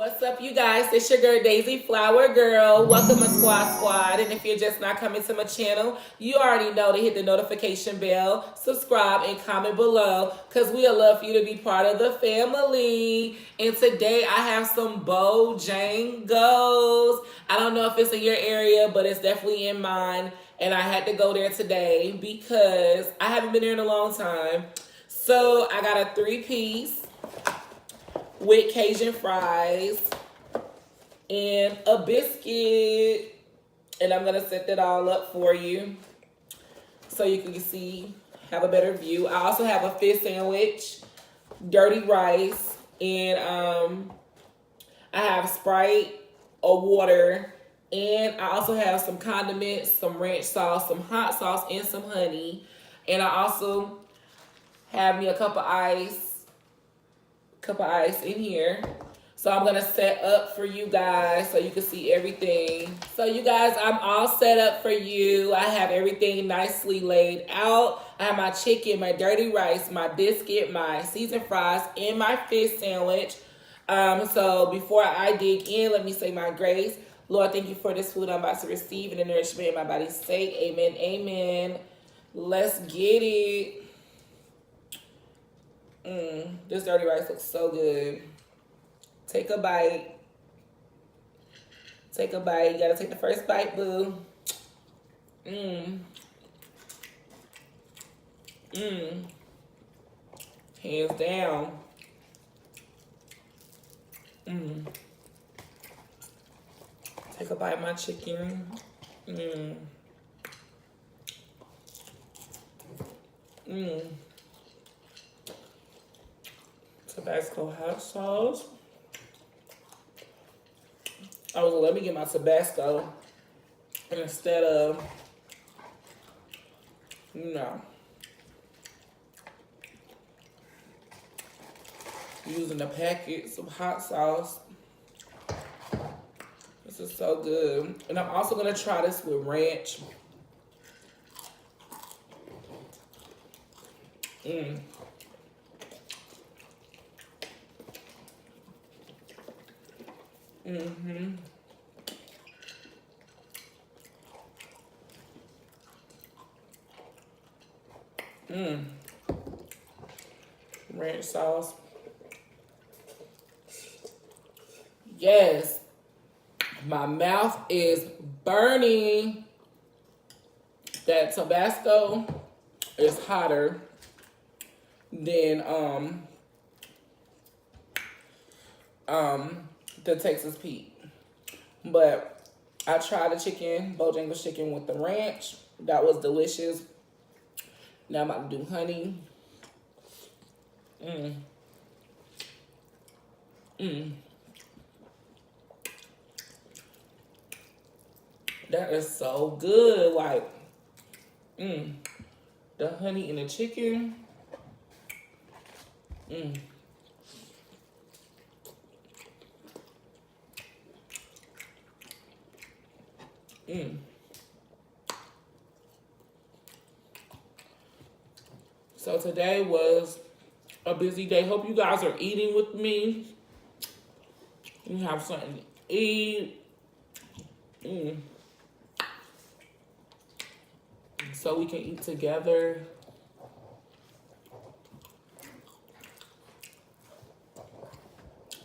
What's up, you guys? It's your girl Daisy Flower Girl. Welcome to Squad. And if you're just not coming to my channel, you already know to hit the notification bell, subscribe, and comment below because we would love for you to be part of the family. And today I have some bojangles. I don't know if it's in your area, but it's definitely in mine. And I had to go there today because I haven't been there in a long time. So I got a 3-piece with Cajun fries and a biscuit, and I'm gonna set that all up for you so you can see, have a better view. I also have a fish sandwich, dirty rice, and I have Sprite, a water, and I also have some condiments, some ranch sauce, some hot sauce, and some honey. And I also have me a cup of ice in here. So I'm gonna set up for you guys so you can see everything. So you guys, I'm all set up for you. I have everything nicely laid out. I have my chicken, my dirty rice, my biscuit, my seasoned fries, and my fish sandwich. So before I dig in, let me say my grace. Lord, thank you for this food I'm about to receive and the nourishment in my body's sake. Amen, amen. Let's get it. This dirty rice looks so good. Take a bite. Take a bite. You gotta take the first bite, boo. Hands down. Take a bite of my chicken. Tabasco hot sauce. I was gonna let me get my Tabasco instead of, using the packets of hot sauce. This is so good. And I'm also gonna try this with ranch. Ranch sauce. Yes. My mouth is burning. That Tabasco is hotter than the Texas Pete. But I tried the chicken, Bojangles chicken with the ranch. That was delicious. Now I'm about to do honey. That is so good. Like, the honey in the chicken. So today was a busy day. Hope you guys are eating with me. You have something to eat. So we can eat together.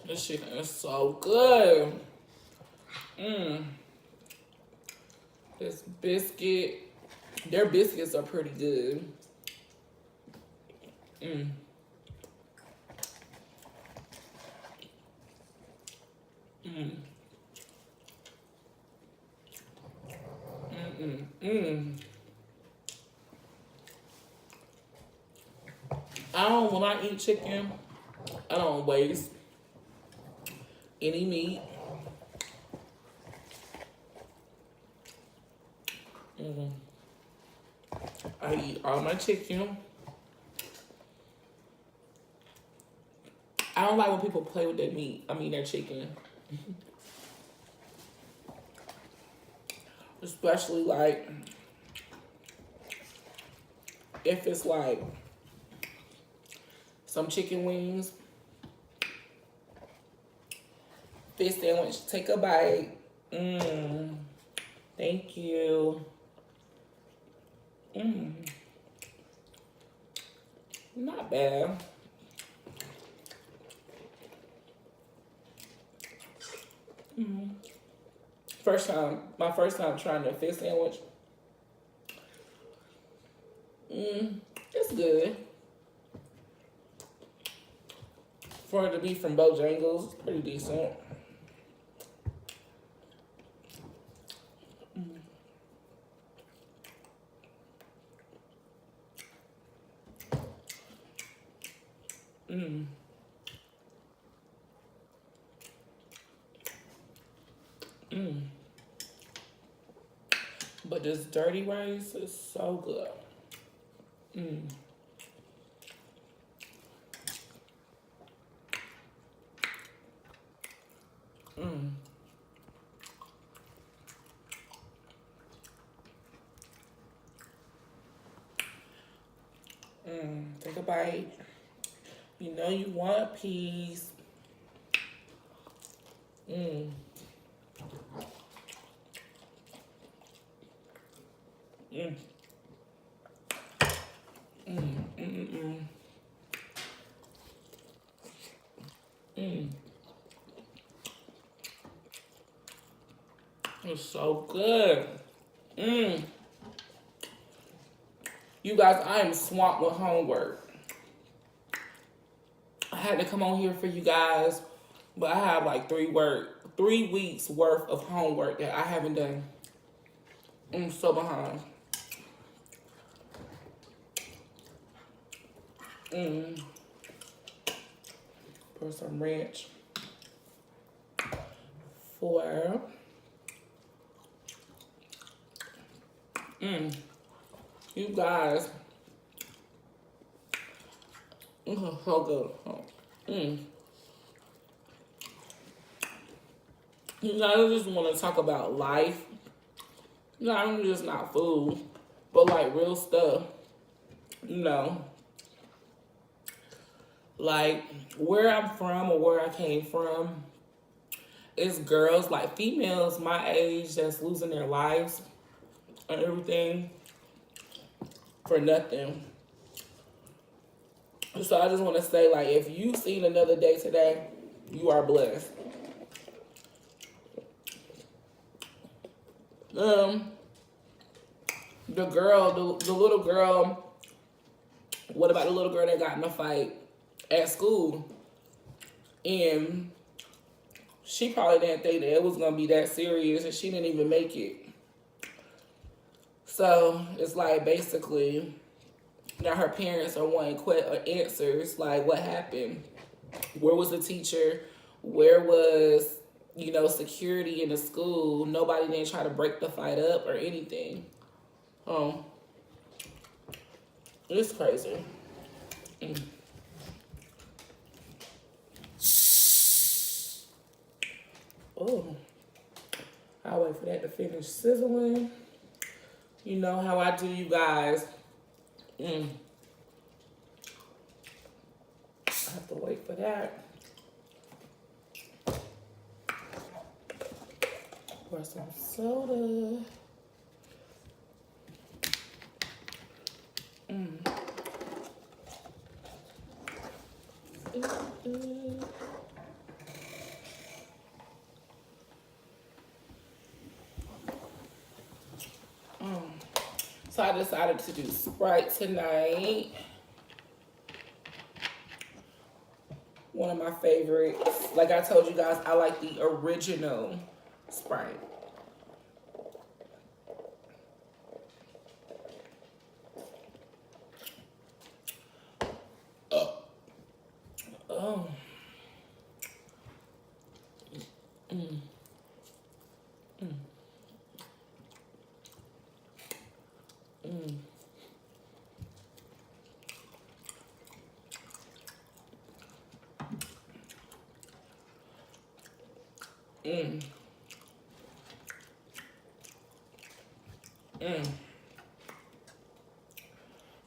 This chicken is so good. This biscuit, their biscuits are pretty good. When I eat chicken, I don't waste any meat. I eat all my chicken. I don't like when people play with their meat. I mean their chicken. Especially like if it's like some chicken wings, fish sandwich. Take a bite. Mmm. Thank you. Mmm. Not bad. Mmm. My first time trying a fish sandwich. It's good. For it to be from Bojangles, it's pretty decent. But this dirty rice is so good. Take a bite. You know you want a piece. Mm. Mm. It's so good. You guys, I am swamped with homework. I had to come on here for you guys, but I have like 3 weeks worth of homework that I haven't done. I'm so behind. Pour some ranch for you guys. So good. You guys, I just want to talk about life. Not just not food, but like real stuff. You know, like where I'm from or where I came from. It's girls, like females my age, that's losing their lives and everything for nothing. So I just want to say, like, if you've seen another day today, you are blessed. The little girl, what about the little girl that got in a fight at school? And she probably didn't think that it was going to be that serious, and she didn't even make it. So it's like basically now her parents are wanting answers, like what happened? Where was the teacher? Where was, security in the school? Nobody didn't try to break the fight up or anything. It's crazy. Oh, I'll wait for that to finish sizzling. You know how I do, you guys. I have to wait for that. Pour some soda. So I decided to do Sprite tonight. One of my favorites. Like I told you guys, I like the original Sprite.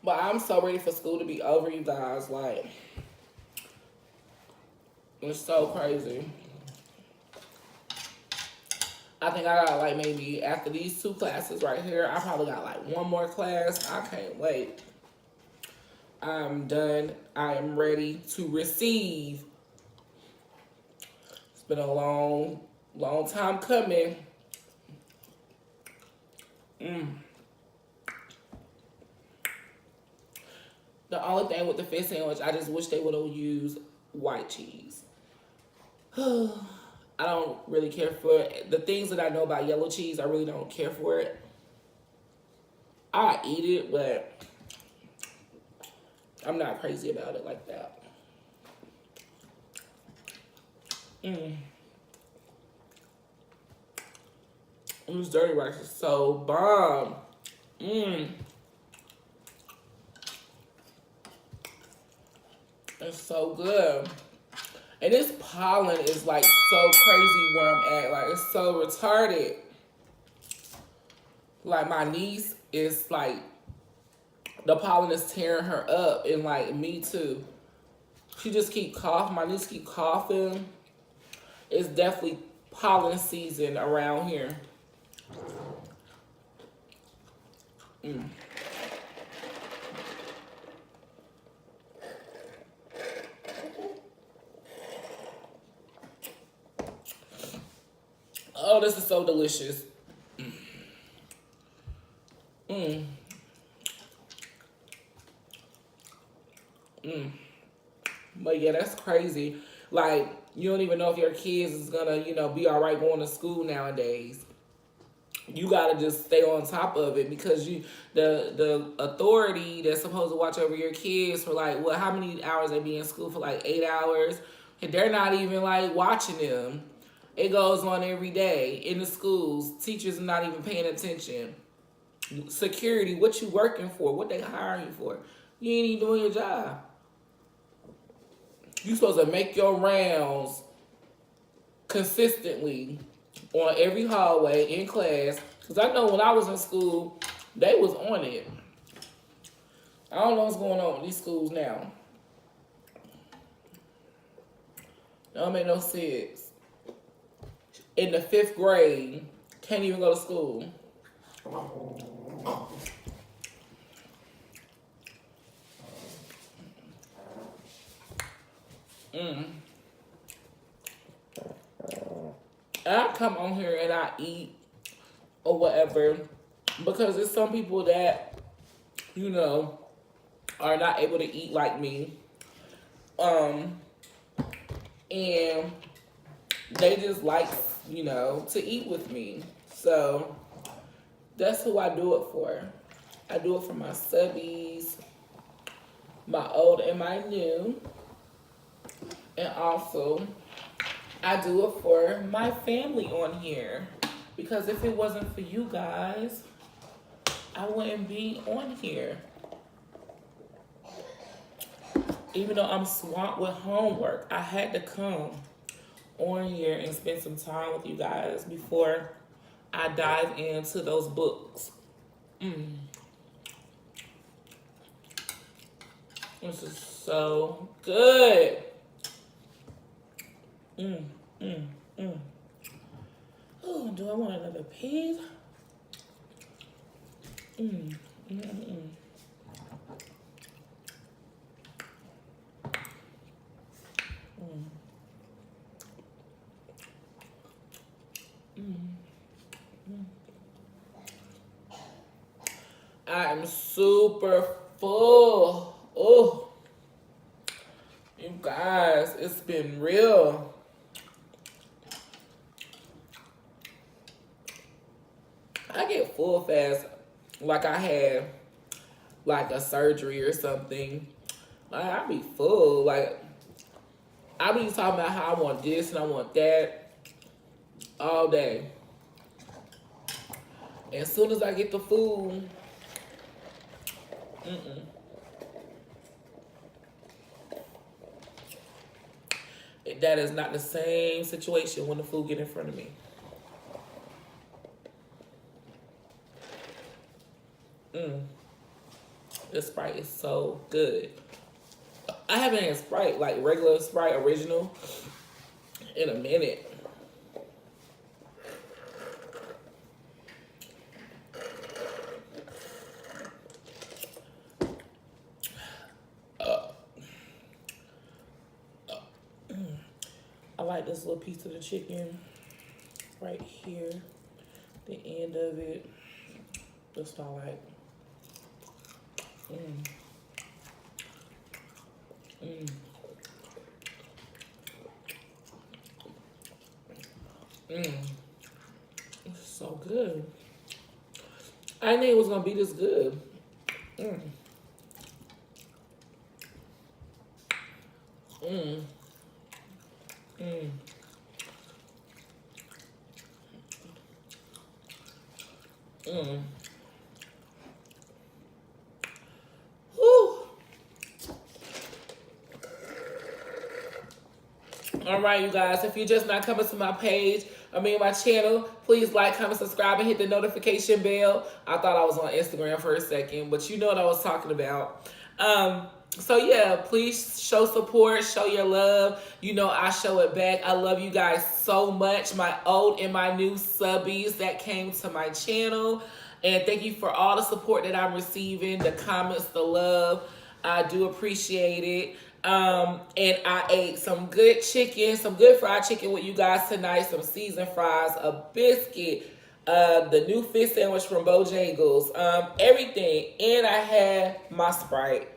But I'm so ready for school to be over, you guys. Like, it's so crazy. I think I got like maybe after these 2 classes right here, I probably got like 1 more class. I can't wait. I'm done. I am ready to receive. It's been a long time coming. The only thing with the fish sandwich, I just wish they would have used white cheese. I don't really care for it. The things that I know about yellow cheese, I really don't care for it. I eat it, but I'm not crazy about it like that. This dirty rice is so bomb. It's so good. And this pollen is like so crazy where I'm at. Like, it's so retarded. Like, my niece is like, the pollen is tearing her up. And like, me too. She just keep coughing. My niece keep coughing. It's definitely pollen season around here. Oh, this is so delicious. But yeah, that's crazy. Like, you don't even know if your kids is gonna, you know, be all right going to school nowadays. You gotta just stay on top of it because the authority that's supposed to watch over your kids for like, what, how many hours they be in school for, like 8 hours? And they're not even like watching them. It goes on every day in the schools. Teachers are not even paying attention. Security, what you working for? What they hiring you for? You ain't even doing your job. You supposed to make your rounds consistently on every hallway in class. Because I know when I was in school, they was on it. I don't know what's going on with these schools now. That don't make no sense. In the 5th grade, can't even go to school. I come on here and I eat or whatever because there's some people that, you know, are not able to eat like me. And they just like, you know, to eat with me. So that's who I do it for. I do it for my subbies, my old and my new. And also, I do it for my family on here. Because if it wasn't for you guys, I wouldn't be on here. Even though I'm swamped with homework, I had to come on here and spend some time with you guys before I dive into those books. This is so good. Oh, do I want another piece? I am super full. Oh, you guys, it's been real. I get full fast like I had like a surgery or something. Like, I be full. Like, I be talking about how I want this and I want that all day. And as soon as I get the food, that is not the same situation when the food get in front of me. This Sprite is so good. I haven't had Sprite, like regular Sprite original, in a minute. like this little piece of the chicken right here, the end of it. That's what I like. It's so good. I didn't think it was gonna be this good. Whew. All right, you guys, if you're just not coming to my page, my channel, please like, comment, subscribe, and hit the notification bell. I thought I was on Instagram for a second, but you know what I was talking about. So yeah, please show support, show your love. You know I show it back. I love you guys so much, my old and my new subbies that came to my channel. And thank you for all the support that I'm receiving, the comments, the love. I do appreciate it. And I ate some good chicken, some good fried chicken with you guys tonight, some seasoned fries, a biscuit, the new fish sandwich from Bojangles, everything. And I had my Sprite.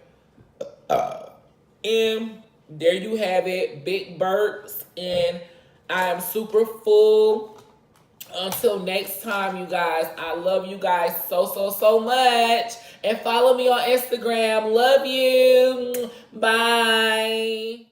And there you have it, big burps, and I am super full. Until next time, you guys, I love you guys so much. And follow me on Instagram. Love you. Bye.